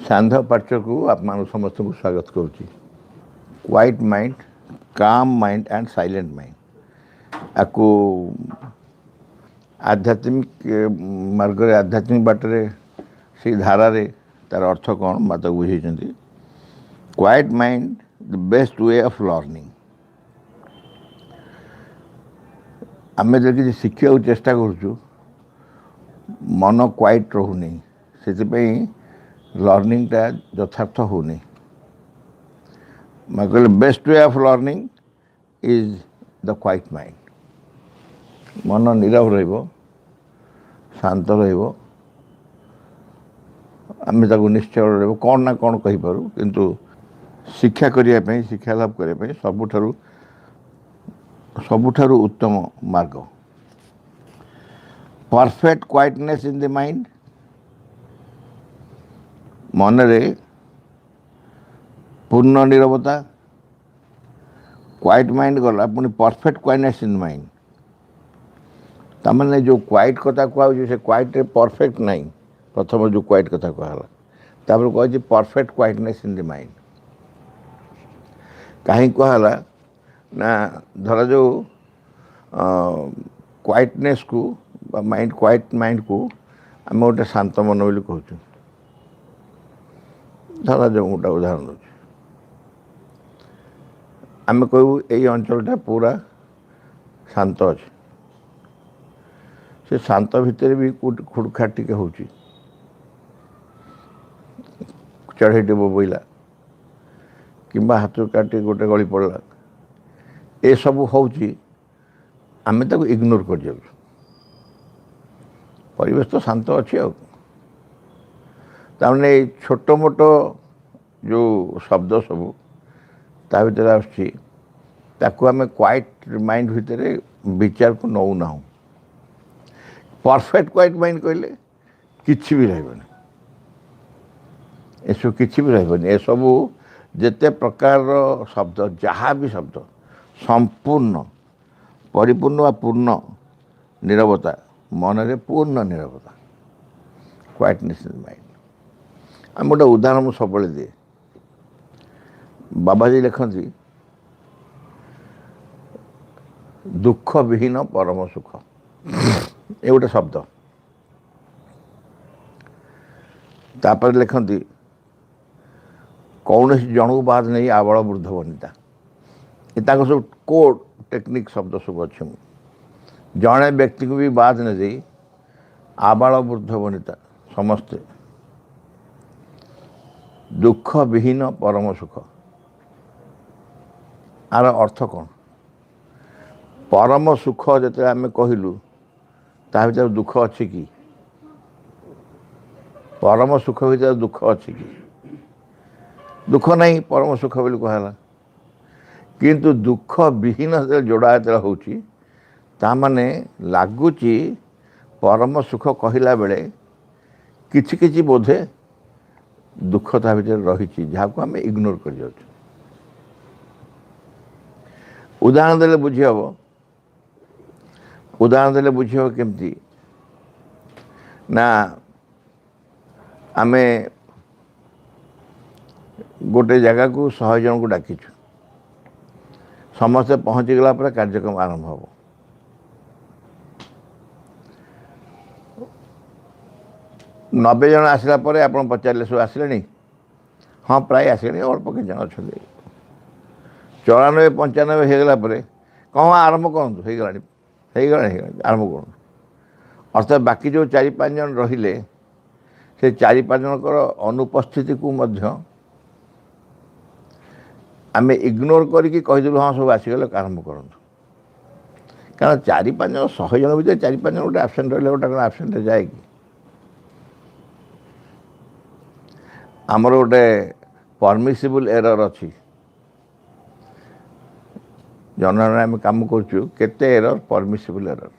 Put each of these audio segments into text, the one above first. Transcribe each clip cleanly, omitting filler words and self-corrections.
सांध पाठ को आप समस्त को स्वागत करुच्ची। Quiet mind, calm mind and silent mind आपको आध्यात्मिक मार्ग आध्यात्मिक बाटर से धारा रे तार अर्थ कौन मत बुझे। Quite mind the best way of learning. आम जो कि शिखा चेष्टा करुचु मन क्वाइट रोनी से लर्निंगटा यथार्थ होनी। मैं कहले best way of learning is the quite mind. मन नीरव रहिबो, शांत रहिबो, आम ताको निश्चय रहिबो कौन ना कौन कहि पारू, किंतु शिक्षा करिया पे, शिक्षा लाभ करिया पे सबुठारु उत्तम मार्ग perfect quietness in the mind. मन रे पूर्ण नीरवता, क्वाइट माइंड गला पुणी परफेक्ट क्वाइटनेस इन माइंड। तमाने जो क्वाइट कथा कहूँ से क्वाइट रे परफेक्ट नहीं। प्रथम जो क्वाइट कथा कहला तापर कह perfect quietness in the mind. कहीं कहला ना धरा जो क्वाइटनेस को माइंड क्वाइट माइंड को आम गोटे शांत मन बोली कहूँ। धरा जो गोटे उदाहरण दूँ, आम कहू यही अंचलटा पूरा शांत अच्छे, से शांत भितर भी खुड़खा टिके हो चढ़ईटे बोबईला कि हाथ काटी गोटे गली पड़ला, ए सब होची आम ताको इग्नोर कर जाऊँ। परिवेश तो शांत अच्छे तामने छोट मोट जो शब्द सब ता भीतर आसुची ताको आम क्वाइट माइंड भितर विचार को नौ ना। परफेक्ट क्वाइट माइंड कहले किछि भी रहबनी, एसब किछि भी रहबनी। ए सब जेते प्रकार शब्द जहाँ भी शब्द संपूर्ण परिपूर्ण व पूर्ण नीरवता, मन रे पूर्ण नीरवता, क्वाइटनेस इन माइंड। आम गोटे उदाहरण मुझे सब दिए। बाबाजी लिखती दुख विहीन परम सुख, ये गोटे शब्द। तापर लिखती कौन जन बाद नहीं आबल वृद्ध वनिता। ये सब कोड टेक्निक शब्द सब अच्छे। जड़े व्यक्ति को भी बाद न दे आबाल वृद्ध वनिता समस्ते दुख विहीन परम सुख। आर अर्थ कौन? परम सुख जो आम कहलु ता भीतर दुख अच्छी कि? परम सुख भीतर दुख अच्छी कि? दुख नहीं परम सुख बोली कहला, किंतु दुख विहीन जोड़ा जो होची तामाने लगुची परम सुख कहला बेले किछि किछि बोधे दुख ता भीतर रही जहाँ को आम इग्नोर कर जाऊँ। उदाहरण देले बुझी हम, उदाहरण देले बुझी हम केमती ना आमे गोटे जगह को 100 जन को डाकिचु, समस्ते पहुँची गला पर कार्यक्रम आरंभ हो। नब्बे जन आसला पर आप पचारे सब आसिले? हाँ प्राय आसिले, अल्प कि जन अच्छा। 94 95 होगला कौन आरंभ करूँ हो आरंभ करूँ। अर्थात बाकी जो 4-5 जन रहिले से 4-5 जनकर अनुपस्थिति को मध्य आम इग्नोर करके कहीदेलु हाँ सब आसीगले आरंभ करूँ। कारण 4-5 जन 100 जन भर 4-5 जन गोटे आबसेंट रही गोटे कौन आबसेंट जाए कि? आमर गोटे परमिसिबल एरर अच्छी। जन आम कम करुँ केते एरर परमिसिबल एरर।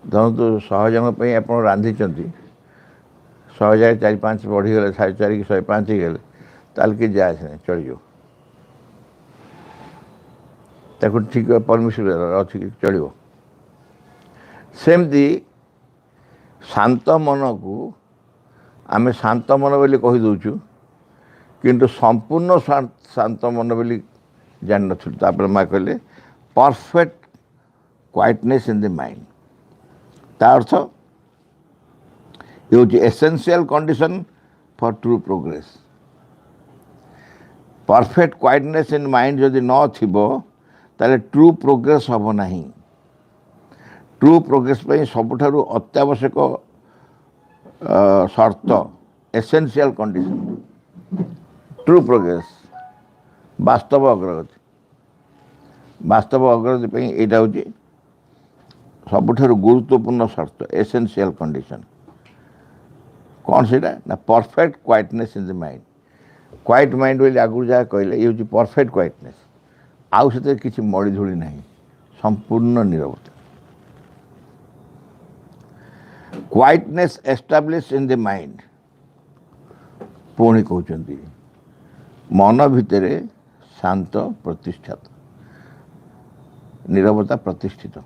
धरतु 100 जन पर आप रांधि 100 जाए 4-5 बढ़ीगले 450 कि 105 गले ताल कि जाए से चलिए ताको ठीक परमिसिबल एरर अच्छी चलो। सेमती शांत मन को आमे शांत मन बोली कही दौचु किंतु संपूर्ण शांत मन बोली जान नथिलु तापर माँ कहले perfect quietness in the mind ता अर्थ ये essential condition for true progress perfect quietness in mind जदि न थिबो ताले ट्रू प्रोग्रेस हम ना ट्रू प्रोग्रेस सबुठारु अत्यावश्यक शर्त एसेंशियल कंडीशन ट्रू प्रोग्रेस वास्तव अग्रगति यहाँ हूँ सबुठारु गुरुत्वपूर्ण शर्त एसेंशियल कंडीशन कौन से ना perfect quietness in the mind quite mind बोली आगुरी जहाँ कहले ये हूँ परफेक्ट क्वाइटनेस आउ से किसी मड़ी धूली ना संपूर्ण निरवता quietness establish in the mind पुणी कहते मन भितर शांत प्रतिष्ठित निरवता प्रतिष्ठित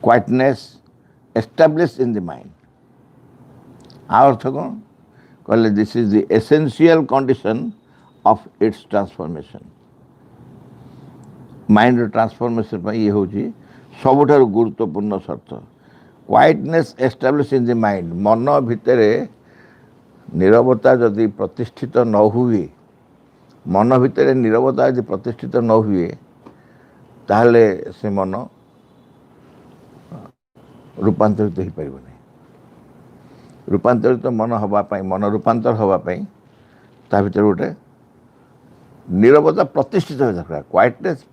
quietness establish in the mind आ अर्थ कौन कहले this is the essential condition of its transformation mind transformation ये हूँ सबुठार गुरुत्वपूर्ण शर्त quietness establish in the mind मन भितर निरवता जदि प्रतिष्ठित न हुए मन भितर निरवता यदि प्रतिष्ठित न हुए ताहले से मन रूपांतरित हो पार नहीं रूपांतरित मन हवापाई मन रूपांतर हवापाई ता भीतर गोटे निरवता प्रतिष्ठित हो दरकार quietness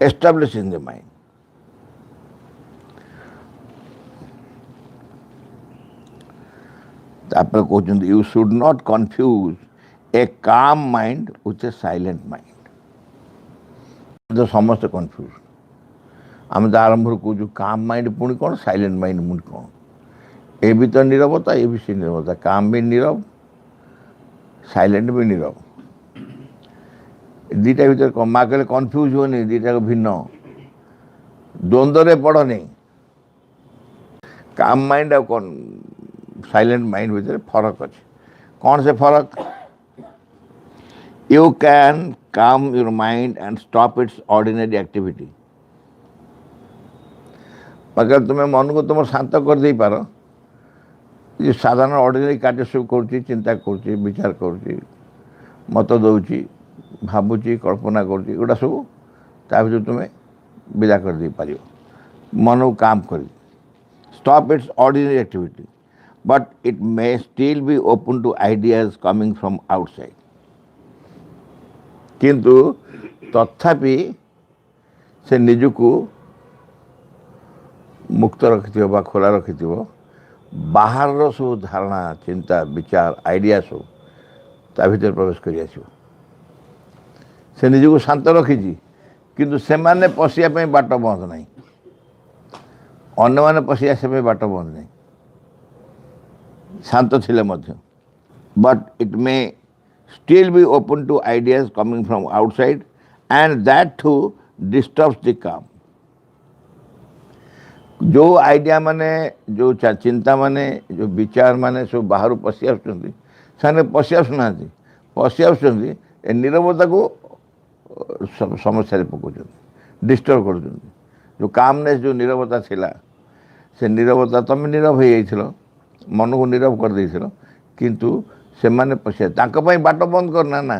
establish in the mind तापर कहते यू शुड नॉट कन्फ्यूज ए काम mind with A silent mind तो समस्त कन्फ्यूज आम तो आरंभ कहूँ काम माइंड पुणी कौन साइलेंट माइंड पुणी कौन ये भी तो नीरवता ये भी से नीरवता काम भी नीरव साइलेंट भी नीरव दीटा भीतर कौन माँ कहले कन्फ्यूज होनी दीटा को भिन्न द्वंद्व पड़ नहीं काम माइंड आ कौन साइलेंट माइंड भीतर फरक अच्छे कौन से फरक यू कैन काम your mind and stop it's ordinary activity अगर तुम्हें मन को तुम शांत कर दे पार ये साधारण ऑर्डिनरी कार्य सब कर चिंता कर विचार कर मत दौची भावुची कल्पना करा सब ता भर तुम्हें विदा कर दे पार मन को काम कर stop it's ordinary activity but it may still be open to ideas coming from outside किंतु तथापि से निजको मुक्त रखि खोला रखि बाहर सब धारणा चिंता विचार आइडिया सब ता भीतर प्रवेश कर से निजको शांत रखी किंतु से माने पशिया बाट बंद नहीं अन्य माने पशिया से बाट बंद नहीं शांत थिले मध्य but it may still be open to ideas coming from outside and that too disturbs the calm जो आइडिया माने जो चिंता माने जो विचार माने सब बाहर पशि आसने पशि आसुना पशि आस नीरवता को समस्या पकाउं डिस्टर्ब कर जो कामनेस जो नीरवता थिला से नीरवता तुम नीरव हो जाइल मन को नीरव कर देइथिल किंतु से माने पशि बाट बंद करना ना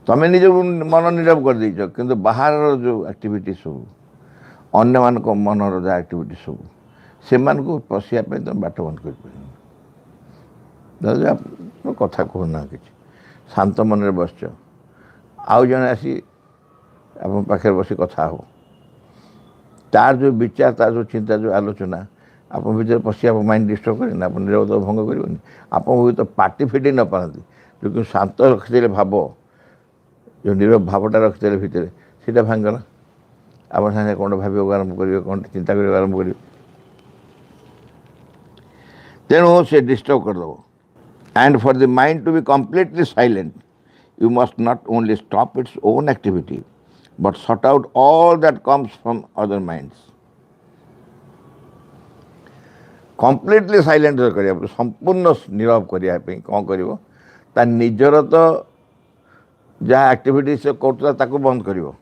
तुम निज मन नीरव कर देइछ किंतु बाहर जो एक्टिविटी सब अन्य मान मनर जहाँ एक्टिविटी सब से पशिया तुम बाट बंद कर कथा कहना कि शांत मन बस आउ जन आसी आप पाखे बस कथा हो तार जो विचार तार जो चिंता जो आलोचना आप भर पशि आप माइंड डिस्टर्ब करें आप निरवता भंग कर आप तो पार्टी फिटे न पारती जो शांत रखिदे भाव जो नीरव भावटा रखिदे भितर सीटा भांगला आप सागे कौन भाव आरंभ करेंगे कौन चिंता कर आरंभ करेंगे तेणु से डिस्टर्ब करदेव and for the mind to be completely silent you must not only stop its own activity but sort out all that comes from other minds completely silent करिया संपूर्ण नीरव करिया पे कौन करिवो ता निजर तो जहाँ एक्टिविटी से करता ताको बंद करिवो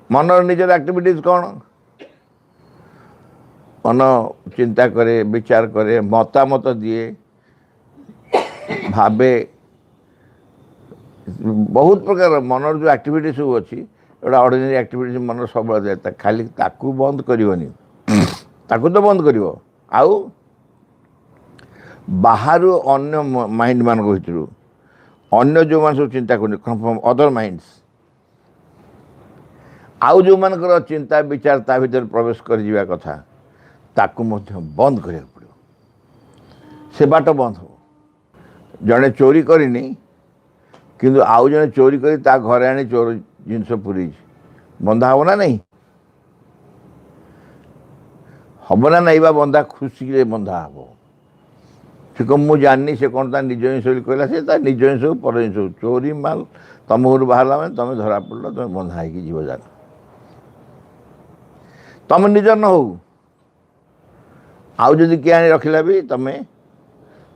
मनर निजर एक्टिविटीज कौन मन चिंता करे विचार करे मतामत दिए भावे बहुत प्रकार मनर जो एक्टिविटी सब अच्छी गोटा ऑर्डिनरी एक्टिविटी मन सब जाए खाली ताकू बंद करिवनी ताकू तो बंद करिवो आउ बाहर अन्य माइंड मान भर अन्य जो मान सब चिंता कर अदर माइंड्स आउ जो मानकर चिंता विचार ता भीतर प्रवेश कर जिवा कथा ताकू मध्य बंद करिया पड़ो से बाट बंद हो जड़े चोरी करनी किंतु आउ जने चोरी करी ता घरे आनी चोर जिनस पुरी बंधा हम ना नहीं हम ना नहीं बा बंधा खुशी रे बंधा हम से कम मुझे जाननी से कौन निज जिन कहला से निज जिन पर जिन चोरी माल तुम घर बाहर मैंने तुम धरा पड़ल तुम बंधा हो जीव जान तुम निजर न हो आउ जदि किए आनी रखला भी तुम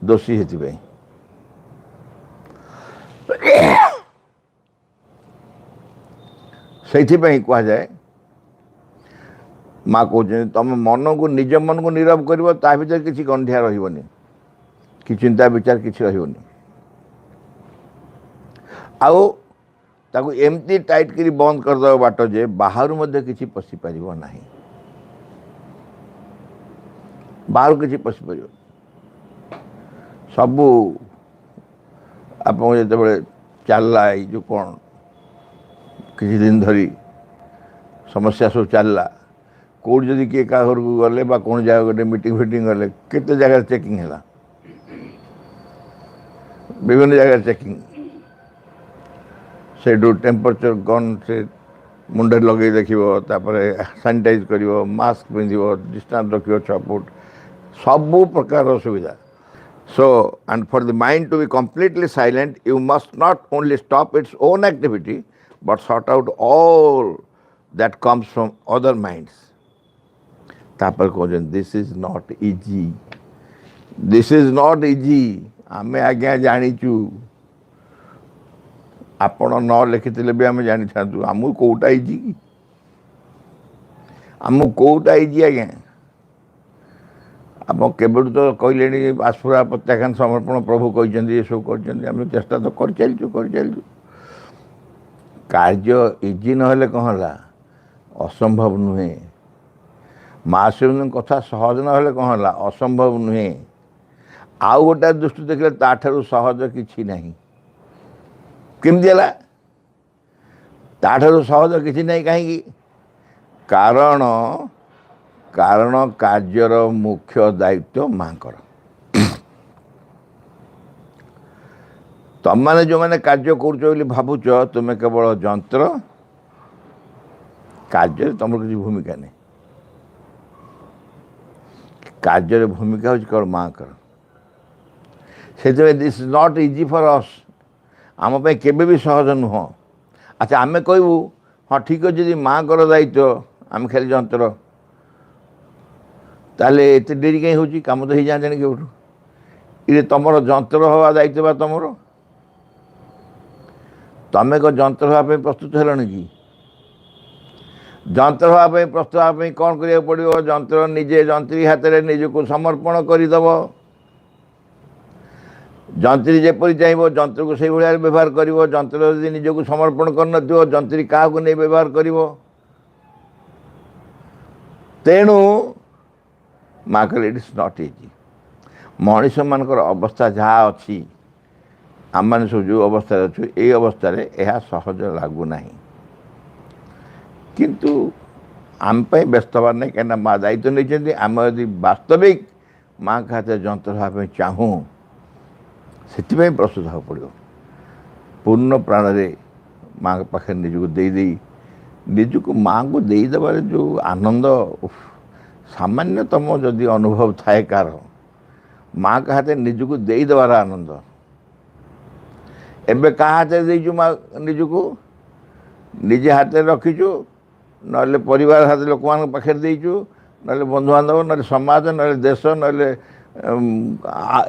दोषी हेतु से कहुए माँ कहते तुम मन को निज मन को नीरव कर ता भीतर किसी गंधिया रही कि चिंता विचार किसी रही आउ ताकू एमती टाइट करी बंद करदे बाट जे बाहर मध्य किसी पशि पार ना बाहर किसी पशि पार सबू आप जो चलला जो कौन किसी दिन धरी समस्या सब चलला कौट जदि किए क्या घर को गले कौन जगह गोटे मीटिंग फिटिंग गले केते जगह चेकिंग है विभिन्न जगह चेकिंग से टेम्परेचर गन से मुंडे लगे देखो सानिटाइज कर मास्क पिंधो डिस्टेंस रख 6 फुट सबू प्रकार सुविधा so and for the mind to be completely silent you must not only stop its own activity but sort out all that comes from other minds तापर कहते this is not easy this is not easy आमे आज्ञा जानीचु आपण न लिखिले भी आम जानी था आमको कौटा इजी कि आमको कौटा इजी आज्ञा आप केबड़ तो कहले आस्फुरा प्रत्याख्यान समर्पण प्रभु कहते ये सब कर चेष्टा तो कर चलचु कार्य इजी ना कौन है असंभव नुहे महाशिव कथा सहज ना कौन है असंभव नुहे आउ गोटे दृष्टि देखले ताठारु सहज किछि नहीं केमती है ताठारु सहज किछि नहीं कहीं कारण कारण कार्यर मुख्य दायित्व माँ तुम मैंने जो मैंने कार्य कर भावुच तुम्हें केवल जंत्र कार्य तुम किसी भूमिका नहीं कार्य भूमिका हूँ केवल माँ से this is not easy for us आम केबे भी सहज नुह अच्छा आम कहूँ हाँ ठीक अच्छे जी माँ को दायित्व आम खाली जंत्र ताले एत डेरी कहीं होची काम तो ही जाने केउठू ये तुम जंत्र हवा दायित्व बा तुम तमें को जंत्र हाँपे प्रस्तुत हेलण कि जंत्र हाँपे प्रस्तुत हाँपे कौन करिया पड़ो जंत्र निजे जंत्री हाथ में निजक समर्पण करदेव जंत्री जेपरी चाहिए जंत्र को से भाया व्यवहार कर जंत्र यदि निजक समर्पण कर जंत्री क्या नहीं व्यवहार कर तेणु माँ कह it is not easy Manish मानकर अवस्था जहाँ अच्छी आम मैंने सब जो अवस्था अच्छु ये अवस्था यह सहज लगुना किंतु आम व्यस्त हबार नहीं कहीं माँ दायित्व नहीं आम यदि वास्तविक माँ के हाथ जंत्र हाँपे चाहूँ से प्रस्तुत हाँ पड़ो पूर्ण प्राण रे माँ के पाखे निजक दे निजक माँ को देदेबार जो आनंद सामान्यतम जदि अनुभव थाए कार माँ के हाथ निजक देदेबार आनंद एबे क्या हाथ देचु माँ निजक निजे हाथ रखीचु ना परिवार हाथ लोक मान पाखे देचु नहले बंधुबांधव ना समाज ना देश ना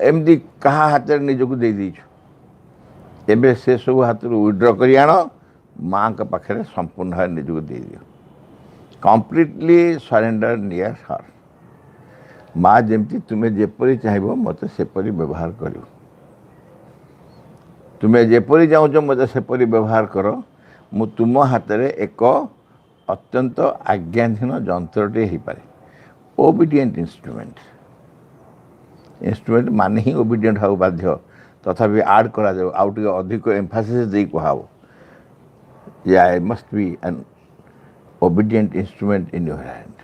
एमती क्या हाथ में निजक दे दीचु एबे से सब हाथ विड्र कर आण माँ के पाखे संपूर्ण भाव निजक दे दियो कम्प्लीटली सरेंडर नियर हर माँ जमती तुम्हें जेपरी चाहिए मत सेपरी व्यवहार कर तुम्हें जेपरी चाहूच मत सेपरी व्यवहार कर मु तुम हाथ में एक अत्यंत आज्ञाधीन जंत्रटे हो पारे ओबीडिएंट इंस्ट्रूमेंट इंस्ट्रूमेंट माने ही ओबीडिएंट हाँ बाध्य तथापि आड करा जाओ आउ टे अधिक एम्फासिस दे कहाव ये I must be an obedient instrument in your hand.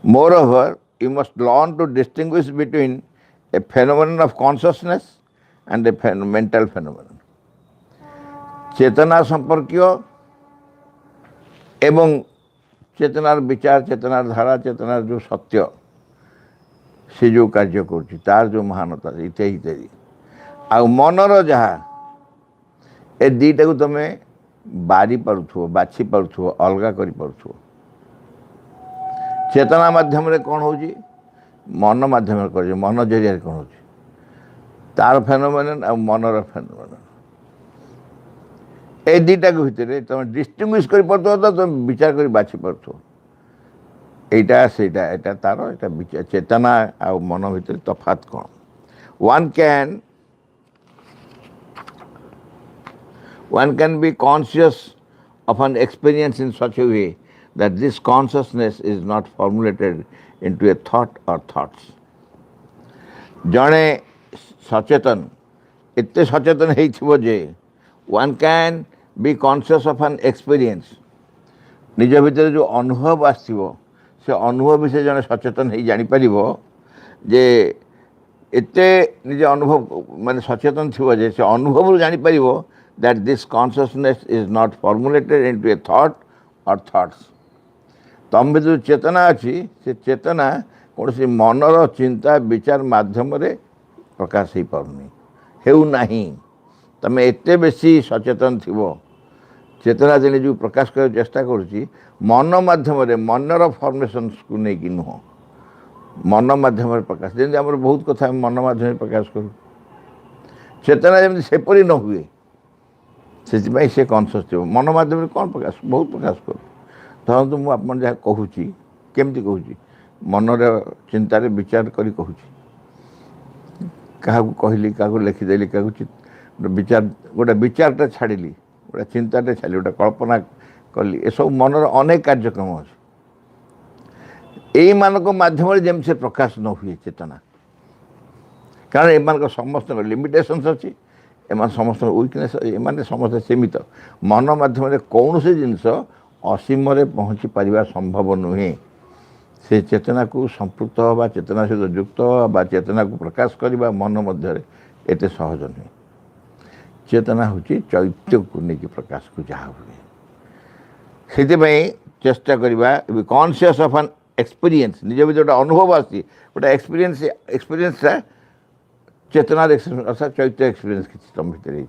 Moreover, you must learn to distinguish between a phenomenon of consciousness and a mental phenomenon. चेतना संपर्कीय एवं चेतनार विचार चेतनार धारा चेतनार जो सत्य से जो कार्य कर जो महानता इत्यादि इत्यादि आ मनर जहाँ ए दीटा को तुम्हें बारी पार्थु बाछी पार्थु अलगा करी पार्थु चेतना माध्यम रे कौन होजी मन माध्यम रे कर मन जरिया कौन होजी तार फेनोमेनन आ मनर फेनोमेनन ए दीटा को भितर तुम डिस्टिंग्विश कर पार्थु तो तुम विचार कर बाछी पार्थु एटा सेटा एटा तार एटा विचार चेतना आ मन भितर तफात कौन one can be conscious of an experience in such a way that this consciousness is not formulated into a thought or thoughts. जड़े सचेतन इतने सचेतन है one can be conscious of an experience निज भीतर जो अनुभव आसो से अनुभव विषय जड़े सचेतन है जापर जे एते निज अनुभव माने सचेतन थी से अनुभव जापर that this consciousness is not formulated into a thought or thoughts. तम भी जो चेतना अच्छी से चेतना कौन सी मनर चिंता विचार माध्यम रे प्रकाश हो पारनी हेउ नहीं तमें एते बेसी सचेतन थिबो चेतना दिन जो प्रकाश कर चेष्टा करुच्ची मन माध्यम रे मनर फॉर्मेशन को नहीं कि नुह मन माध्यम रे प्रकाश जमी आम बहुत कथा मन माध्यम प्रकाश करूँ चेतना जमी सेपरी न हुए से कनसीयस थो मन मध्यम कौन प्रकाश बहुत प्रकाश करूँ धरतु मुझे जहाँ कहूँ केमती कहूँ मनर चिंतार विचार करी कहूँ क्या कहली क्या लिखिदेली क्या विचार गोटे विचारटा छाड़ी गोटे चिंताटे छाड़ी गोटे कल्पना कली ये सब मनर अनेक कार्यक्रम अच्छे यही मानक माध्यम जमी से प्रकाश न हुए चेतना कारण एम समस्त लिमिटेशंस अच्छी एम समस्त वीकनेस एम समस्त सीमित मन मध्यम कौन से जिनस असीम पहुँची पार संभव नुहे से चेतना को संपृक्त हवा चेतना सहित युक्त हवा चेतना को प्रकाश करने मन मध्य एत सहज नुहे चेतना हूँ चैत्य को लेकिन प्रकाश को जहाँ हुए से चेष्टा करवा कॉन्शियस ऑफ एन एक्सपीरियंस निज भी गोटे अनुभव आसी गोटे एक्सपीरियंसटा चेतनार अर्थात चैत्य एक्सपीरियंस किसी तुम भर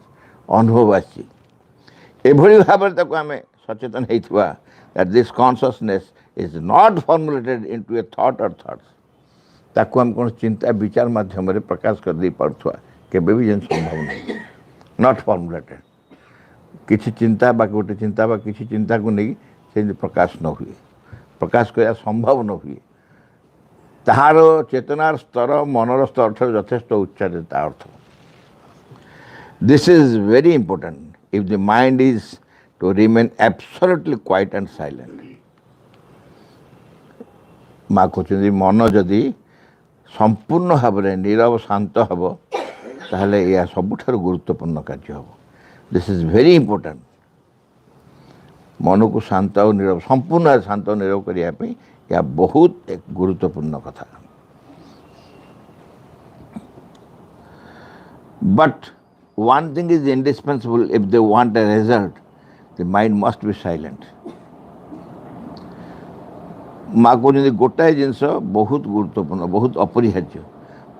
अनुभव आभली भाव में आम सचेतन होता that this consciousness is not formulated into A thought और थॉट्स ताकू हम कौन चिंता विचार माध्यम रे प्रकाश कर दे पार्थुआ केबे भी जन संभव नहीं नॉट फॉर्मुलेटेड किसी चिंता बा गोटे चिंता बा किसी चिंता को नहीं से प्रकाश न हुए प्रकाश करने संभव न हुए तार चेतनार स्तर मनर स्तर ठार यथेष्ट उच्चारे अर्थ this is very important if the mind is to remain absolutely quiet and silent माँ कहते मन जदि संपूर्ण भाव में नीरव शांत हम ताहले यह सबुठार गुरुत्वपूर्ण कार्य हम दिस इज वेरी इंपोर्टेंट मन को शांत और नीरव संपूर्ण शांत और नीरव करने यह बहुत एक गुरुत्वपूर्ण कथा but one thing is indispensable if they want a result the mind must be silent माँ कहते गोटाए जिनस बहुत गुरुत्वपूर्ण बहुत अपरिहार्य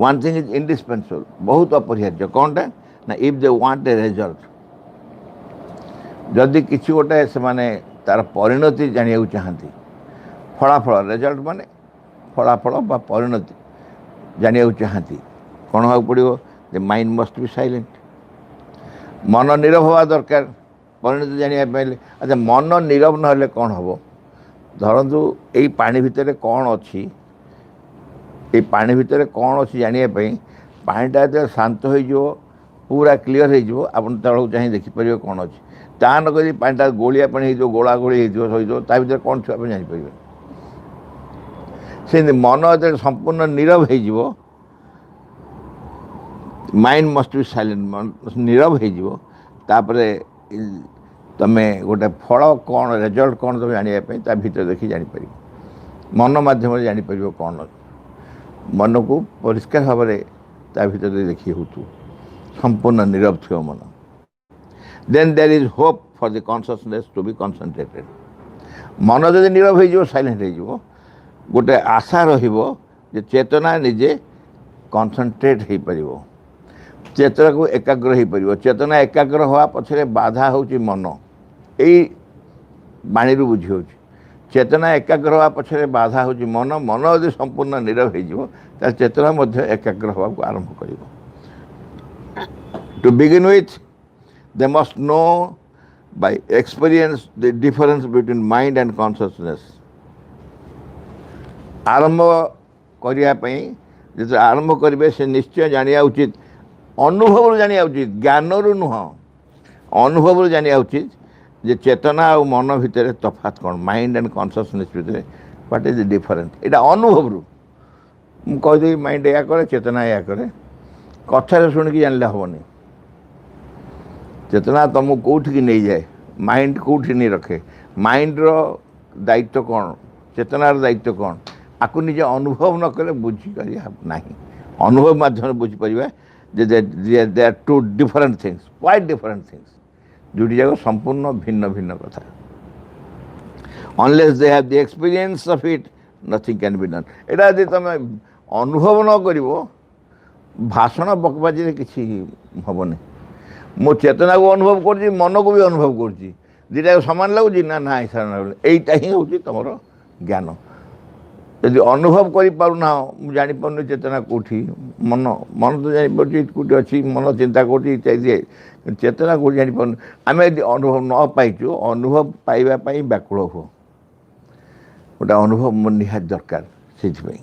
वन थिंग इज इंडिस्पेंसिबल बहुत अपरिहार्य कौनटा ना if they want a result जदि किसी गोटाए से माने तार परिणति जानिया चाहती ଫଳାଫଳ ରେଜଲ୍ଟ ମାନେ ଫଳାଫଳ ବା ପରିଣତି ଜାଣିବାକୁ ଚାହାନ୍ତି କ'ଣ ହେବାକୁ ପଡ଼ିବ? ଦ ମାଇଣ୍ଡ ମଷ୍ଟ ବି ସାଇଲେଣ୍ଟ। ମନ ନୀରବ ହେବା ଦରକାର ପରିଣତି ଜାଣିବା ପାଇଁ। ଆଚ୍ଛା, ମନ ନୀରବ ନହେଲେ କ'ଣ ହେବ? ଧରନ୍ତୁ ଏଇ ପାଣି ଭିତରେ କ'ଣ ଅଛି, ଏଇ ପାଣି ଭିତରେ କ'ଣ ଅଛି ଜାଣିବା ପାଇଁ ପାଣିଟା ଯେତେବେଳେ ଶାନ୍ତ ହୋଇଯିବ, ପୁରା କ୍ଲିଅର୍ ହୋଇଯିବ, ଆପଣ ତଳକୁ ଚାହିଁ ଦେଖିପାରିବେ କ'ଣ ଅଛି। ତା ନ କରି ପାଣିଟା ଗୋଳିଆ ପାଣି ହେଇଯିବ, ଗୋଳା ଗୋଳି ହେଇଯିବ, ସହିଯିବ, ତା ଭିତରେ କ'ଣ ଥିବ ଆପଣ ଜାଣିପାରିବେ। ସେମିତି ମନ ଯେତେବେଳେ ସମ୍ପୂର୍ଣ୍ଣ ନୀରବ ହେଇଯିବ, ମାଇଣ୍ଡ ମଷ୍ଟ ବି ସାଇଲେଣ୍ଟ, ନୀରବ ହେଇଯିବ, ତାପରେ ତୁମେ ଗୋଟେ ଫଳ କ'ଣ, ରେଜଲ୍ଟ କ'ଣ ତୁମେ ଜାଣିବା ପାଇଁ ତା ଭିତରେ ଦେଖି ଜାଣିପାରିବ। ମନ ମାଧ୍ୟମରେ ଜାଣିପାରିବ କ'ଣ ଅଛି। ମନକୁ ପରିଷ୍କାର ଭାବରେ ତା ଭିତରେ ଦେଖି ହେଉଥିବ, ସମ୍ପୂର୍ଣ୍ଣ ନୀରବ ଥିବ ମନ। Then there is hope for the consciousness to be concentrated. ମନ ଯଦି ନୀରବ ହେଇଯିବ, ସାଇଲେଣ୍ଟ ହେଇଯିବ, ଗୋଟେ ଆଶା ରହିବ ଯେ ଚେତନା ନିଜେ କନସେନ୍ଟ୍ରେଟ୍ ହେଇପାରିବ, ଚେତନାକୁ ଏକାଗ୍ର ହେଇପାରିବ। ଚେତନା ଏକାଗ୍ର ହେବା ପଛରେ ବାଧା ହେଉଛି ମନ। ଏଇ ବାଣୀରୁ ବୁଝି ହେଉଛି ଚେତନା ଏକାଗ୍ର ହେବା ପଛରେ ବାଧା ହେଉଛି ମନ। ମନ ଯଦି ସମ୍ପୂର୍ଣ୍ଣ ନୀରବ ହେଇଯିବ, ତାହେଲେ ଚେତନା ମଧ୍ୟ ଏକାଗ୍ର ହେବାକୁ ଆରମ୍ଭ କରିବ। To begin with they must know by experience the difference between mind and consciousness. ଆରମ୍ଭ କରିବା ପାଇଁ ଯେତେବେଳେ ଆରମ୍ଭ କରିବେ, ସେ ନିଶ୍ଚୟ ଜାଣିବା ଉଚିତ, ଅନୁଭବରୁ ଜାଣିବା ଉଚିତ, ଜ୍ଞାନରୁ ନୁହଁ, ଅନୁଭବରୁ ଜାଣିବା ଉଚିତ ଯେ ଚେତନା ଆଉ ମନ ଭିତରେ ତଫାତ୍ କ'ଣ, ମାଇଣ୍ଡ ଆଣ୍ଡ କନସିୟସନେସ୍ ଭିତରେ ହ୍ୱାଟ୍ ଇଜ୍ ଦ ଡିଫରେନ୍ସ। ଏଇଟା ଅନୁଭବରୁ। ମୁଁ କହିଦେବି ମାଇଣ୍ଡ ଏୟା କରେ, ଚେତନା ଏୟା କରେ, କଥାରେ ଶୁଣିକି ଜାଣିଲେ ହେବନି। ଚେତନା ତୁମକୁ କେଉଁଠିକି ନେଇଯାଏ, ମାଇଣ୍ଡ କେଉଁଠି ନେଇ ରଖେ, ମାଇଣ୍ଡର ଦାୟିତ୍ୱ କ'ଣ, ଚେତନାର ଦାୟିତ୍ୱ କ'ଣ, ଆକୁ ନିଜେ ଅନୁଭବ ନ କଲେ ବୁଝିପାରିବା ନାହିଁ। ଅନୁଭବ ମାଧ୍ୟମରେ ବୁଝିପାରିବା ଯେ they are two different things, quite different things, ଦୁଇଟି ଯାକ ସମ୍ପୂର୍ଣ୍ଣ ଭିନ୍ନ ଭିନ୍ନ କଥା। Unless they have the experience of it nothing can be done. ଏଇଟା ଯଦି ତୁମେ ଅନୁଭବ ନ କରିବ, ଭାଷଣ ବକବାଜିରେ କିଛି ହେବନି। ମୁଁ ଚେତନାକୁ ଅନୁଭବ କରୁଛି, ମନକୁ ବି ଅନୁଭବ କରୁଛି, ଦୁଇଟାକୁ ସମାନ ଲାଗୁଛି ନା ନା ସମାନ ଲାଗୁଛି। ଏଇଟା ହିଁ ହେଉଛି ତୁମର ଜ୍ଞାନ। ଯଦି ଅନୁଭବ କରିପାରୁନାହ, ମୁଁ ଜାଣିପାରୁନି ଚେତନା କେଉଁଠି, ମନ ତ ଜାଣିପାରୁଛି କେଉଁଠି ଅଛି, ମନ ଚିନ୍ତା କରୁଛି ଇତ୍ୟାଦି, ଚେତନା କେଉଁଠି ଜାଣିପାରୁନି। ଆମେ ଯଦି ଅନୁଭବ ନ ପାଇଛୁ, ଅନୁଭବ ପାଇବା ପାଇଁ ବ୍ୟାକୁଳ ହୁଅ। ଗୋଟେ ଅନୁଭବ ନିହାତି ଦରକାର। ସେଇଥିପାଇଁ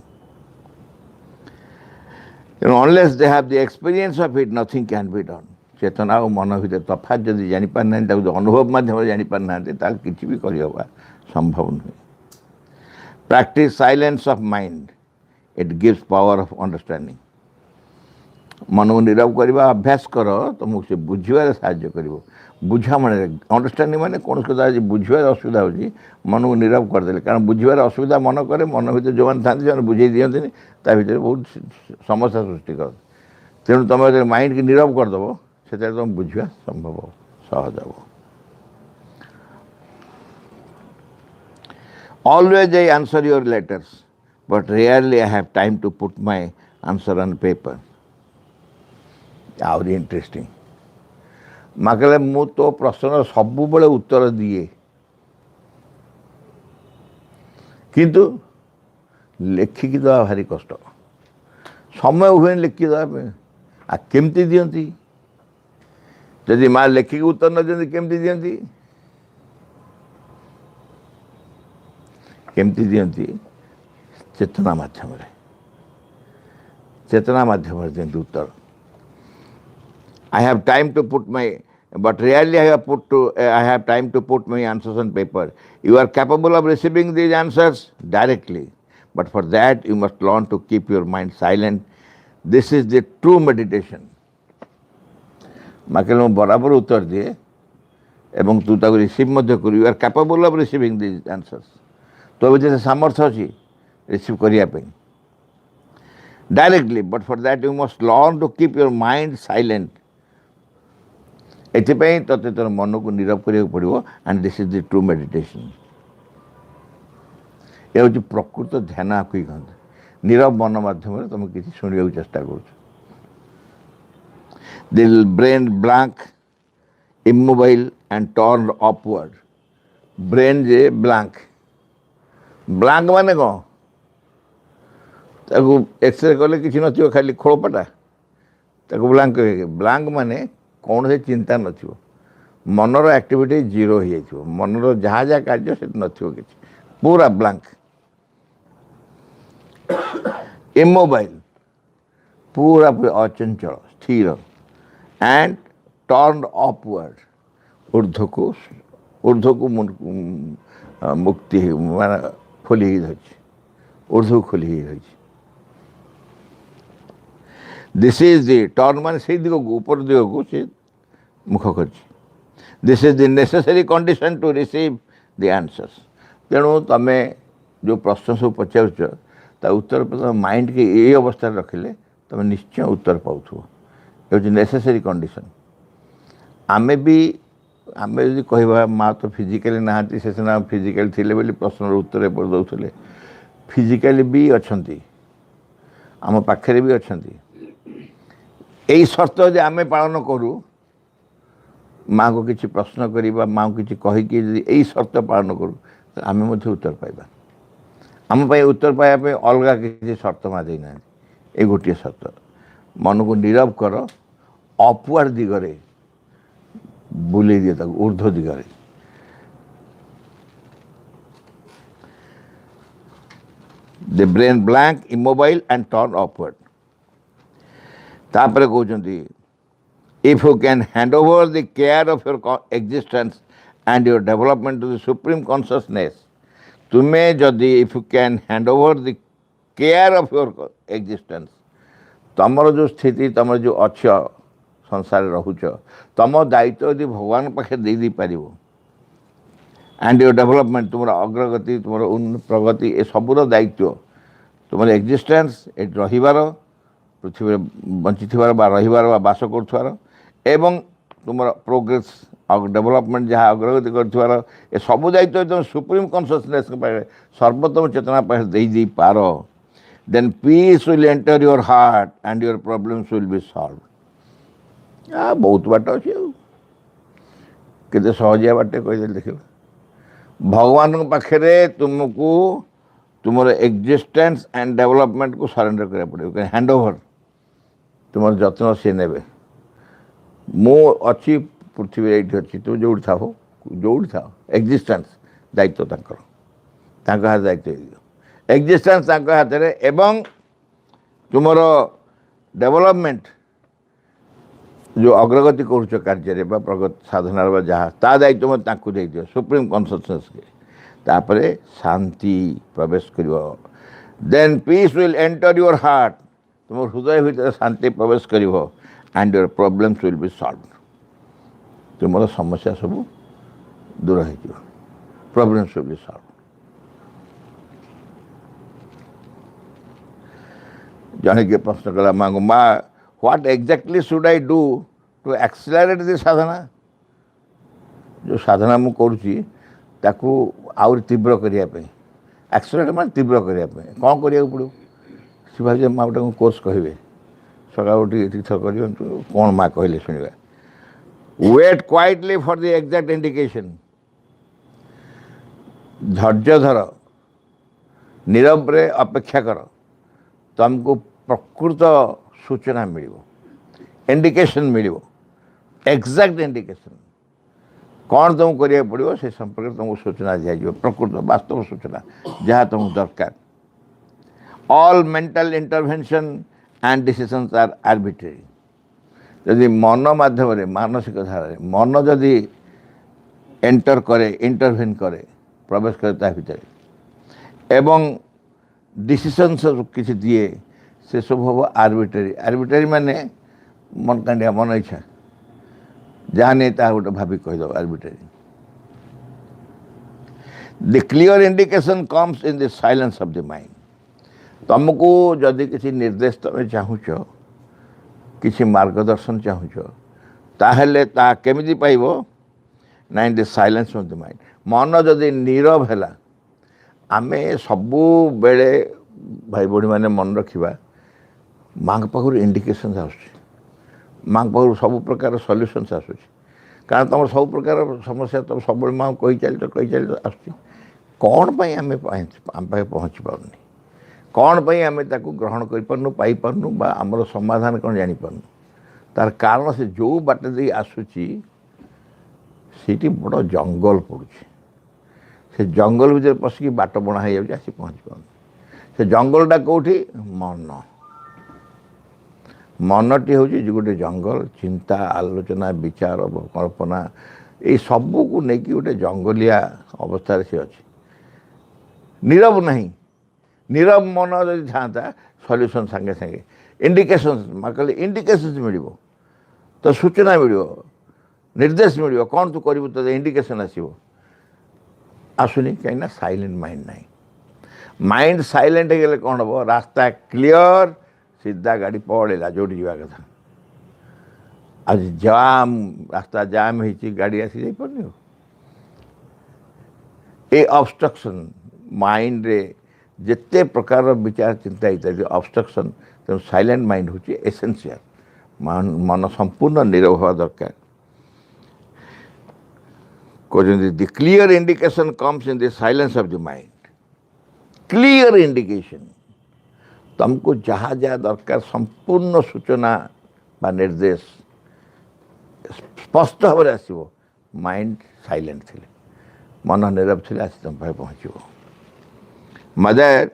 ତେଣୁ unless they have the experience of it nothing can be done. ଚେତନା ଓ ମନ ଭିତରେ ତଫାତ୍ ଯଦି ଜାଣିପାରିନାହାନ୍ତି, ତାକୁ ଅନୁଭବ ମାଧ୍ୟମରେ ଜାଣିପାରିନାହାନ୍ତି, ତାହେଲେ କିଛି ବି କରିହେବା ସମ୍ଭବ ନୁହେଁ। Practise silence of mind, it gives power of understanding. ମନକୁ ନୀରବ କରିବା ଅଭ୍ୟାସ କର, ତୁମକୁ ସେ ବୁଝିବାରେ ସାହାଯ୍ୟ କରିବ। ବୁଝାମଣାରେ, ଅଣ୍ଡରଷ୍ଟାଣ୍ଡିଂ ମାନେ କୌଣସି କଥା ଯଦି ବୁଝିବାରେ ଅସୁବିଧା ହେଉଛି, ମନକୁ ନୀରବ କରିଦେଲେ, କାରଣ ବୁଝିବାରେ ଅସୁବିଧା ମନ କରେ, ମନ ଭିତରେ ଯେଉଁମାନେ ଥାନ୍ତି ସେମାନେ ବୁଝେଇ ଦିଅନ୍ତିନି, ତା ଭିତରେ ବହୁତ ସମସ୍ୟା ସୃଷ୍ଟି କରନ୍ତି। ତେଣୁ ତୁମେ ଯେତେବେଳେ ମାଇଣ୍ଡକି ନୀରବ କରିଦେବ, ସେତେବେଳେ ତୁମେ ବୁଝିବା ସମ୍ଭବ, ସହଜ ହେବ। Always I answer your letters, but rarely I have time to put my answer on paper. ଆହୁରି ଇଣ୍ଟରେଷ୍ଟିଂ। ମାଗଲେ ମୁଁ ତୋ ପ୍ରଶ୍ନର ସବୁବେଳେ ଉତ୍ତର ଦିଏ, କିନ୍ତୁ ଲେଖିକି ଦେବା ଭାରି କଷ୍ଟ, ସମୟ ହୁଏନି ଲେଖିକି ଦେବା ପାଇଁ। ଆଉ କେମିତି ଦିଅନ୍ତି? ଯଦି ମା ଲେଖିକି ଉତ୍ତର ନ ଦିଅନ୍ତି କେମିତି ଦିଅନ୍ତି? କେମିତି ଦିଅନ୍ତି? ଚେତନା ମାଧ୍ୟମରେ, ଚେତନା ମାଧ୍ୟମରେ ଦିଅନ୍ତି ଉତ୍ତର। I have time to put my, but rarely I have time to put my answers on paper. You are capable of receiving these answers directly, but for that you must learn to keep your mind silent. This is the true meditation. ମାକେଲେ ମୁଁ ବରାବର ଉତ୍ତର ଦିଏ ଏବଂ ତୁ ତାକୁ receive ମଧ୍ୟ କରୁ। You are capable of receiving these answers. ତୋ ଭିତରେ ସାମର୍ଥ୍ୟ ଅଛି ରିସିଭ୍ କରିବା ପାଇଁ directly, but for that you must learn to keep your mind silent. ଏଥିପାଇଁ ତୋତେ ତୋର ମନକୁ ନୀରବ କରିବାକୁ ପଡ଼ିବ। And this is the true meditation. ଏ ହେଉଛି ପ୍ରକୃତ ଧ୍ୟାନ, ଆକୁ ହିଁ କହନ୍ତି। ନୀରବ ମନ ମାଧ୍ୟମରେ ତୁମେ କିଛି ଶୁଣିବାକୁ ଚେଷ୍ଟା କରୁଛ। The brain blank, immobile and turn upward. Brain ଯେ ବ୍ଲାଙ୍କ, ବ୍ଲାଙ୍କ ମାନେ କ'ଣ? ତାକୁ ଏକ୍ସରେ କଲେ କିଛି ନଥିବ, ଖାଲି ଖୋଳପାଟା, ତାକୁ ବ୍ଲାଙ୍କ କହିବେ। ବ୍ଲାଙ୍କ ମାନେ କୌଣସି ଚିନ୍ତା ନଥିବ, ମନର ଆକ୍ଟିଭିଟି ଜିରୋ ହେଇଯାଇଥିବ, ମନର ଯାହା ଯାହା କାର୍ଯ୍ୟ ସେଠି ନଥିବ କିଛି, ପୁରା ବ୍ଲାଙ୍କ। ଇମୋବାଇଲ, ପୁରା ଅଚଞ୍ଚଳ ସ୍ଥିର। ଆଣ୍ଡ ଟର୍ନ ଅପୱାର୍ଡ, ଉର୍ଦ୍ଧ୍ୱକୁ ମୁକ୍ତି ମାନେ ଖୋଲି ହେଇ ରହିଛି, ଉର୍ଦ୍ଧ୍ୱକୁ ଖୋଲି ହେଇ ରହିଛି। ଦିସ୍ ଇଜ୍ ଦି ଟର୍ନ ମାନେ ସେଇ ଦିଗକୁ, ଉପର ଦିଗକୁ ସେ ମୁଖ କରିଛି। This is the necessary condition to receive the answers. ତେଣୁ ତମେ ଯେଉଁ ପ୍ରଶ୍ନ ସବୁ ପଚାରୁଛ ତା ଉତ୍ତର ତମ ମାଇଣ୍ଡକି ଏଇ ଅବସ୍ଥାରେ ରଖିଲେ ତମେ ନିଶ୍ଚୟ ଉତ୍ତର ପାଉଥିବ। ଏ ହେଉଛି ନେସେସରୀ କଣ୍ଡିସନ୍। ଆମେ ଯଦି କହିବା ମା ତ ଫିଜିକାଲି ନାହାନ୍ତି, ସେ ସିନା ଫିଜିକାଲି ଥିଲେ ବୋଲି ପ୍ରଶ୍ନର ଉତ୍ତର ଏପରି ଦେଉଥିଲେ, ଫିଜିକାଲି ବି ଅଛନ୍ତି, ଆମ ପାଖରେ ବି ଅଛନ୍ତି। ଏଇ ସର୍ତ୍ତ ଯଦି ଆମେ ପାଳନ କରୁ, ମାଆଙ୍କୁ କିଛି ପ୍ରଶ୍ନ କରିବା, ମାଆଙ୍କୁ କିଛି କହିକି ଯଦି ଏଇ ସର୍ତ୍ତ ପାଳନ କରୁ, ଆମେ ମଧ୍ୟ ଉତ୍ତର ପାଇବା। ଆମ ପାଇଁ ଉତ୍ତର ପାଇବା ପାଇଁ ଅଲଗା କିଛି ସର୍ତ୍ତ ମା ଦେଇନାହାନ୍ତି, ଏଇ ଗୋଟିଏ ସର୍ତ୍ତ। ମନକୁ ନୀରବ କର, ଅପୱାର୍ଡ ଦିଗରେ ବୁଲେଇ ଦିଏ, ତାକୁ ଉର୍ଦ୍ଧ୍ୱ ଦିଗରେ। ଦି brain blank, ଇମୋବାଇଲ and turn upward. ତାପରେ କହୁଛନ୍ତି, if you can hand over the care of your existence and your development to the supreme consciousness, ତୁମେ ଯଦି if you can hand over the care of your existence, ତମର ଯେଉଁ ସ୍ଥିତି, ତମର ଯେଉଁ ଅଛ ସଂସାରରେ ରହୁଛ, ତମ ଦାୟିତ୍ୱ ଯଦି ଭଗବାନଙ୍କ ପାଖରେ ଦେଇପାରିବ, ଆଣ୍ଡ ୟୋର ଡେଭଲପମେଣ୍ଟ, ତୁମର ଅଗ୍ରଗତି, ତୁମର ପ୍ରଗତି, ଏସବୁର ଦାୟିତ୍ୱ, ତୁମର ଏକ୍ଜିଷ୍ଟେନ୍ସ, ଏଠି ରହିବାର, ପୃଥିବୀରେ ବଞ୍ଚିଥିବାର ବା ରହିବାର ବା ବାସ କରୁଥିବାର, ଏବଂ ତୁମର ପ୍ରୋଗ୍ରେସ୍ ଡେଭଲପମେଣ୍ଟ ଯାହା ଅଗ୍ରଗତି କରୁଥିବାର, ଏ ସବୁ ଦାୟିତ୍ୱ ତୁମେ ସୁପ୍ରିମ୍ କନସିୟସନେସ୍ ପାଖରେ, ସର୍ବୋତ୍ତମ ଚେତନା ପାଖରେ ଦେଇପାର, then peace will enter your heart and your problems will be solve. ବହୁତ ବାଟ ଅଛି, ଆଉ କେତେ ସହଜିଆ ବାଟେ କହିଦେଲେ ଦେଖିବ। ଭଗବାନଙ୍କ ପାଖରେ ତୁମକୁ ତୁମର ଏକ୍ଜିଷ୍ଟେନ୍ସ ଆଣ୍ଡ ଡେଭଲପମେଣ୍ଟକୁ ସରେଣ୍ଡର କରିବାକୁ ପଡ଼ିବ, ହ୍ୟାଣ୍ଡ ଓଭର। ତୁମର ଯତ୍ନ ସିଏ ନେବେ। ମୁଁ ଅଛି, ପୃଥିବୀ ଏଇଠି ଅଛି, ତୁମେ ଯେଉଁଠି ଥାଅ, ଏକ୍ଜିଷ୍ଟେନ୍ସ ଦାୟିତ୍ୱ ତାଙ୍କର, ତାଙ୍କ ହାତରେ ଦାୟିତ୍ୱ ହେଇଯିବ। ଏକ୍ଜିଷ୍ଟେନ୍ସ ତାଙ୍କ ହାତରେ, ଏବଂ ତୁମର ଡେଭଲପମେଣ୍ଟ ଯେଉଁ ଅଗ୍ରଗତି କରୁଛ କାର୍ଯ୍ୟରେ ବା ପ୍ରଗତି ସାଧନାର ବା ଯାହା, ତା ଦାୟିତ୍ୱ ମଧ୍ୟ ତାଙ୍କୁ ଦେଇଦିଅ, ସୁପ୍ରିମ୍ କନସିୟସନେସ୍କେ। ତାପରେ ଶାନ୍ତି ପ୍ରବେଶ କରିବ। Then peace will enter your heart, ତୁମ ହୃଦୟ ଭିତରେ ଶାନ୍ତି ପ୍ରବେଶ କରିବ, and your problems will be solve. ତୁମର ସମସ୍ୟା ସବୁ ଦୂର ହେଇଯିବ, ପ୍ରୋବ୍ଲେମ୍ସ ୱିଲ୍ ବି ସଲ୍ଭ। ଜଣେ କିଏ ପ୍ରଶ୍ନ କଲା ମାଙ୍କୁ, ମା what exactly should I do to accelerate the sadhana? ଯେଉଁ ସାଧନା ମୁଁ କରୁଛି ତାକୁ ଆହୁରି ତୀବ୍ର କରିବା ପାଇଁ, ଆକ୍ସିଲାରେଟ୍ ମାନେ ତୀବ୍ର କରିବା ପାଇଁ କ'ଣ କରିବାକୁ ପଡ଼ିବ? ସେ ଭାବିଲେ ମା ଗୋଟେ କୋର୍ସ କହିବେ, ସକାଳୁ ଉଠି ଏତିକି ଥର କରିଦିଅନ୍ତୁ, କ'ଣ ମା କହିଲେ ଶୁଣିବା। Wait quietly for the exact indication, ଧୈର୍ଯ୍ୟ ଧର, ନୀରବରେ ଅପେକ୍ଷା କର, ତୁମକୁ ପ୍ରକୃତ ସୂଚନା ମିଳିବ, ଇଣ୍ଡିକେସନ୍ ମିଳିବ, ଏକ୍ଜାକ୍ଟ ଇଣ୍ଡିକେସନ୍ କ'ଣ ତୁମକୁ କରିବାକୁ ପଡ଼ିବ ସେ ସମ୍ପର୍କରେ ତୁମକୁ ସୂଚନା ଦିଆଯିବ, ପ୍ରକୃତ ବାସ୍ତବ ସୂଚନା ଯାହା ତୁମକୁ ଦରକାର। All mental intervention and decisions ଆର୍ ଆର୍ବିଟ୍ରାରୀ। ଯଦି ମନ ମାଧ୍ୟମରେ, ମାନସିକ ଧାରାରେ ମନ ଯଦି ଏଣ୍ଟର କରେ, ଇଣ୍ଟରଭେନ୍ କରେ, ପ୍ରବେଶ କରେ ତା ଭିତରେ, ଏବଂ ଡିସିସନ୍ସ କିଛି ଦିଏ, ସେସବୁ ହେବ ଆର୍ବିଟ୍ରାରୀ। ଆର୍ବିଟ୍ରାରୀ ମାନେ ମନ କାଣ୍ଡିଆ, ମନ ଇଚ୍ଛା ଯାହା ନେଇ ତାହା ଗୋଟେ ଭାବି କହିଦେବ, arbitrary. The clear indication comes in the silence of the mind. ତୁମକୁ ଯଦି କିଛି ନିର୍ଦ୍ଦେଶ ତୁମେ ଚାହୁଁଛ, କିଛି ମାର୍ଗଦର୍ଶନ ଚାହୁଁଛ, ତାହେଲେ ତାହା କେମିତି ପାଇବ? ନା in the silence of the mind. ମନ ଯଦି ନୀରବ ହେଲା, ଆମେ ସବୁବେଳେ ଭାଇ ଭଉଣୀମାନେ ମନେ ରଖିବା, ମାଙ୍କ ପାଖରୁ ଇଣ୍ଡିକେସନ୍ସ ଆସୁଛି, ମାଙ୍କ ପାଖରୁ ସବୁ ପ୍ରକାର ସଲ୍ୟୁସନ୍ସ ଆସୁଛି। କାରଣ ତୁମର ସବୁ ପ୍ରକାର ସମସ୍ୟା ତୁମ ସବୁବେଳେ ମାଆଙ୍କୁ କହିଚାଲିଛ ଆସୁଛି, कौन पाई आम पाखे पहुँची पारनी, कौन पाई आम ताकू ग्रहण करूँ पाइपारनु बा आमर समाधान कौन जानीपारनु, तार कारण से जो बाट दे आसूची सीटी बड़ जंगल पड़ुଛି, से जंगल भीतर पशिकी बाट बणा हो जाए आसी पहुँची पारनु। से जंगलटा कौटी मन, मनटी हूँ गोटे जंगल, चिंता आलोचना विचार कल्पना ये सबू को लेकिन गोटे जंगलिया अवस्था सी अच्छी, नीरव नहीं, नीरव मन जब था सल्यूशन सांगे सांगे इंडिकेशंस कहले इंडिकेशंस मिल तो सूचना मिल निर्देश मिल कौन तू करू तो इंडिकेशन आसो आसुनी कहीं साइलेंट माइंड ना, माइंड साइलेंट हो कौन हम रास्ता क्लीयर सीधा गाड़ी पड़ेगा जो कथा, आज जाम रास्ता जाम हो गाड़ी आसी जाई पारनी हो, ए ऑब्स्ट्रक्शन माइंड रे जिते प्रकार विचार चिंता इत्यादि ऑब्स्ट्रक्शन तेणु साइलेंट माइंड हूँ एसेंशियल, मन संपूर्ण नीरव हवा दरकार। कहते the clear indication comes in the silence of the mind, clear indication तुमको जहाँ जहाँ दरकार संपूर्ण सूचना बा निर्देश स्पष्ट भाव में आसो, माइंड साइलेंट थे, मन नीरव थे, आसी तुम पाखे पहुँच। Mother,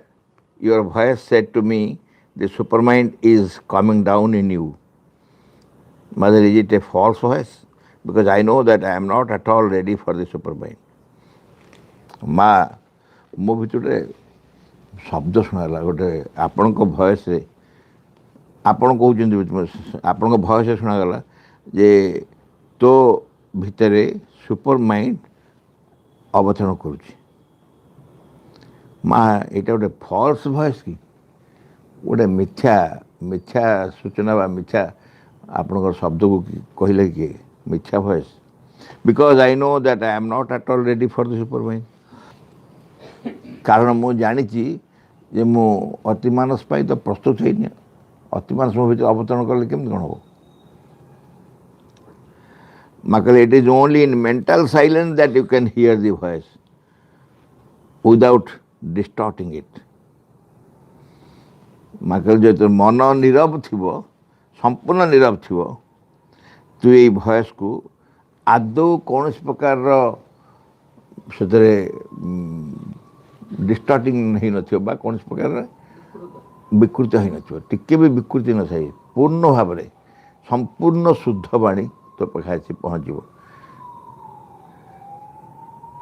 your voice said to me, the supermind is coming down in you. Mother, is it a false voice? Because I know that I am not at all ready for the supermind. माँ मो भर शब्द शुणाला गोटे आपण भयस आपण कहते आपण भयस शुणागला जे तो भितर सुपर माइंड अवतरण करुच्ची। माँ यहाँ गोटे फल्स भयस कि गोटे मिथ्या मिथ्या सूचना बा मिथ्या आपणकर शब्द को कहले किए मिथ्या भयस, because I know that I am not at all ready for the super mind. कारण मु जानी जे मु अतिमानस पाई तो प्रस्तुत है, अतिमानस मो भीतर अवतरण कले केमती कौन हम। माँ कहले it is only in mental silence that you can hear the voice without distorting it. माँ कहले जो मन नीरव थी संपूर्ण नीरव थी तू ये भयस को आदौ कौन प्रकार से डिस्टॉर्टिंग नहीं ना कौन प्रकार विकृत हो ना टिके भी विकृति न थाई, पूर्ण भाव में संपूर्ण शुद्ध वाणी तो पाखे आसी पहुँच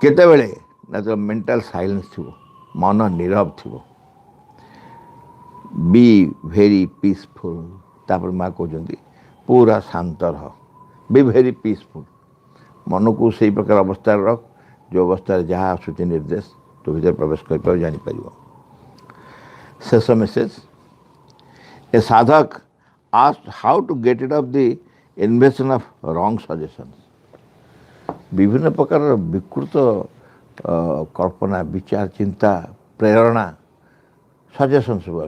केतबेले ना तो मेंटल साइलेंस थी, मन नीरव थी, बी वेरी पीसफुल। तापर माँ कहते पूरा शांत रह, बी वेरी पीसफुल, मन को सही प्रकार अवस्था रख जो अवस्था जहाँ आसूची निर्देश तो भीतर प्रवेश कर जापर। शेष message a sadhak asked how to get it of the invasion of wrong suggestions. विभिन्न प्रकार विकृत कल्पना विचार चिंता प्रेरणा सजेशन सब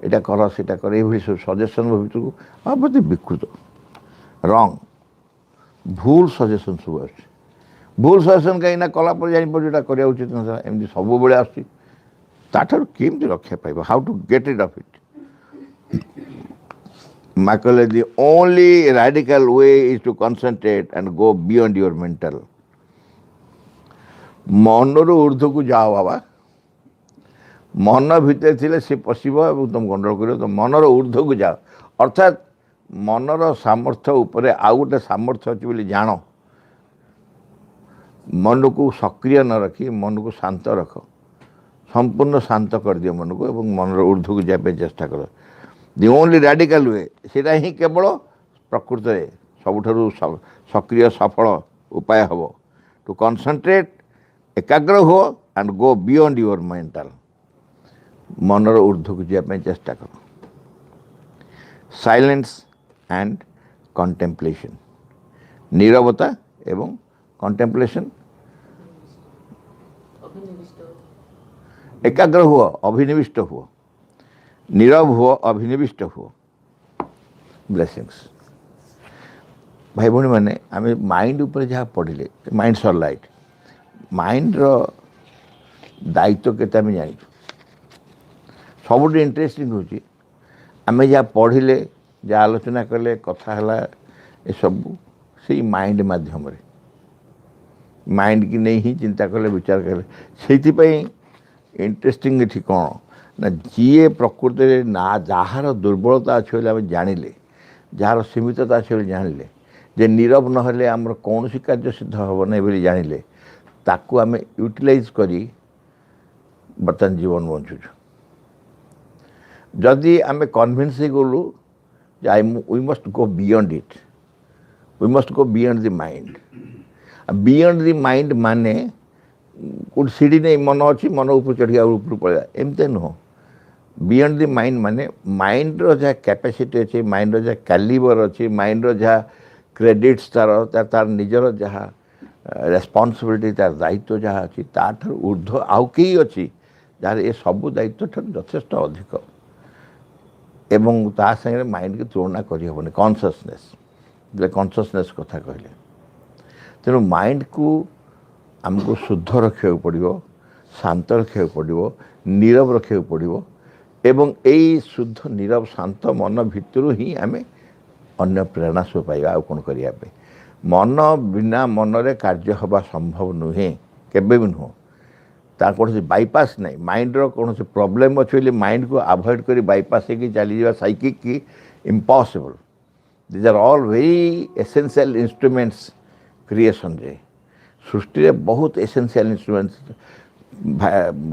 आटा कर सीटा कर ये सब सजेशन भर को बहुत विकृत रंग भूल सजेशन सब आ भूल सजेशन कहीं कलापर जापर जो करवा उचित ना एमती सब बड़े आठार केमती रक्षा पाइब, how to get it off it. माँ कहले the only radical way is to concentrate and go beyond your mental. मनर ऊर्ध्व को जाओ बाबा, मन भितर थिले से पशिब और तुम गंडल कर, तो मनर ऊर्ध्व को जाओ अर्थात मनर सामर्थ्य उपरे आउ गोटे सामर्थ्य अच्छी बोली जान, मन को सक्रिय न रखी मन को शांत रख, संपूर्ण शांत कर दियो मन को और मनर ऊर्ध्व को जाए चेष्टा कर। दि ओनली रेडिकल वे सेटा ही केवल प्रकृत में सबुठारु सक्रिय सफल उपाय हम टू कनसंट्रेट एकाग्र हो and go beyond your mental, मनर ऊर्ध्व को जाए चेष्टा कर। साइलेंस एंड कंटेम्पलेशन, नीरवता एवं कंटेम्पलेशन, एकाग्र हुआ अभिनिविष्ट हुआ, नीरव हुआ अभिनिविष्ट हुआ। ब्लेसिंग्स भाई भौणी मैंने आम माइंड उपर जहाँ पढ़ले माइंड सनलाइट माइंड दायित्व केते आम जानी सबुठ इंटरेस्टिंग होची आम जहाँ पढ़िले जहाँ आलोचना कले कथा है ये सब से माइंड माध्यम माइंड की नहीं ही चिंता कले विचार कले से इंटरेस्टिंग ये कौन ना जी प्रकृति ना जार दुर्बलता अच्छे बोले आम जानिले जार सीमितता अच्छे बोले जानिले जे नीरव नहले आमर कौन सी कार्य सिद्ध हम ना बोली जानिले ताकू आम यूटिलाइज करी बर्तमान जीवन बंचुଛୁ जदि आम कन्भिन्स गलु we must go beyond it we must go beyond the mind beyond the mind माने कोई सीढ़ी नहीं मन अच्छी मन ऊपर चढ़िया ऊपर पड़ा एमती नुह बियॉन्ड द माइंड माने माइंड रो जहाँ कैपेसिटी अच्छे माइंड रो जहाँ कैलिबर अच्छी माइंड रो जहाँ क्रेडिट्स तार निजर जहाँ रेस्पॉन्सिबिलिटी तार दायित्व जहाँ अच्छी तार ऊर्ध्व आउ कई अच्छी जार ये सब दायित्व यथेष्ट अधिक एवं ता संगे माइंड की तुलना करहबनी कॉन्शसनेस कथा कहले तेणु माइंड को आमको शुद्ध रखा पड़ो शांत रखा पड़ो नीरव रखा पड़ो एवं यही शुद्ध नीरव शांत मन भितर ही आम अन्य प्रेरणा सब पाइबा आ कौन करने मन बिना मनरे कार्य हवा संभव नुहे केबे भी नुह तार कौन बाईपास नहीं माइंड रो कौन प्रॉब्लम अच्छे माइंड को अवॉइड कर बाईपास होगी चली जावा साइकिक की impossible these are all very essential instruments creation रे सृष्टि रे बहुत essential instruments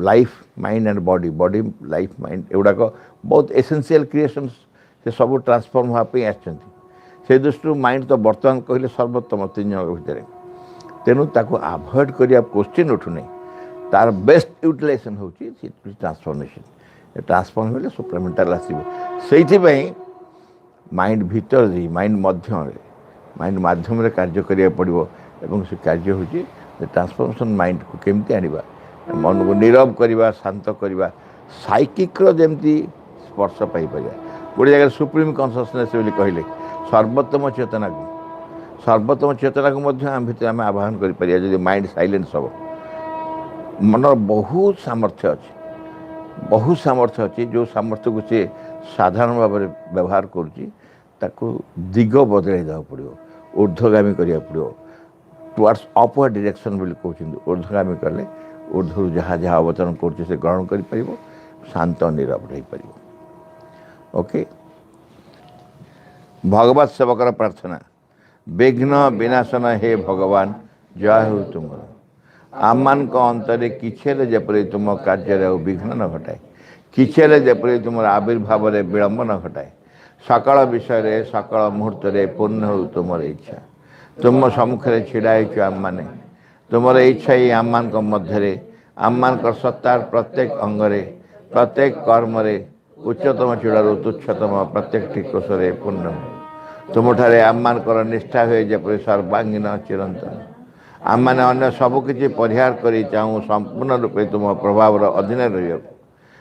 life mind and body body life mind एगुड़ाक बहुत एसेंशियल क्रिएशन से सब ट्रांसफॉर्म होगापी से दृष्टि माइंड तो बर्तमान कहले सर्वोत्तम 3 जन भितर तेणु ताको अवॉइड करिया क्वेश्चन उठुनी तार बेस्ट यूटिलाइजेशन होची ट्रांसफॉर्मेशन ट्रांसफॉर्म हेले सुप्रामेंटाल आसीबो सेइथिबई माइंड भीतर दी माइंड माध्यम रे कार्य करिया पड़िबो एवं से कार्य होची ट्रांसफॉर्मेशन माइंड को केमती आनिबा मन को नीरव करवा शांत करवा साइकिक रो जेमती स्पर्श पाई परिया गोटे जगह सुप्रीम कॉन्शसनेस बोली कहले सर्वोत्तम चेतना को आम भीतर आम आवाहन कर माइंड साइलेंस हम मन बहुत सामर्थ्य अच्छी जो सामर्थ्य को सी साधारण भाव में व्यवहार करुँच दिग बदल देवा पड़ो ऊर्ध्वगामी करा पड़ो टुवर्ड्स अपवर्ड डायरेक्शन बोली कहते ऊर्ध्वगामी कले ऊर्ध्व जहाँ जहाँ अवतरण कर ग्रहण कर शांत नीरव रही पार ओके भगवत सेवकर प्रार्थना विघ्न विनाशन हे भगवान जय हो तुम आम मान अंतरे किछे जपरी तुम कार्य विघ्न न घटाए किछे जपरी तुम आविर्भाव विलंब न घटाए सकल विषय सकल मुहूर्त पूर्ण हो तुम इच्छा तुम सम्मुखें छिड़ाई आम माने तुम इच्छा ही आम मान मध्य आम मान सत्तार प्रत्येक अंगरे प्रत्येक कर्म उच्चतम चूड़ारू तुच्छतम प्रत्येक टिकोशरे पूर्ण तुम ठारे आम मान निष्ठा हुए जपरी सर्वांगीन चिरंतन आम मैंने अन्य सबकि परिहार कर चाहूँ संपूर्ण रूपे तुम प्रभाव अधीन रही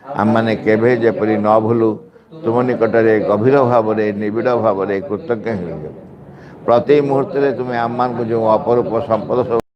आम मैंने केवे जपरी न भूलु तुम निकट में गभीर भाव में निबिड़ भाव में कृतज्ञ हो प्रति मुहूर्त तुम्हें आम मान को जो अपरूप संपद सब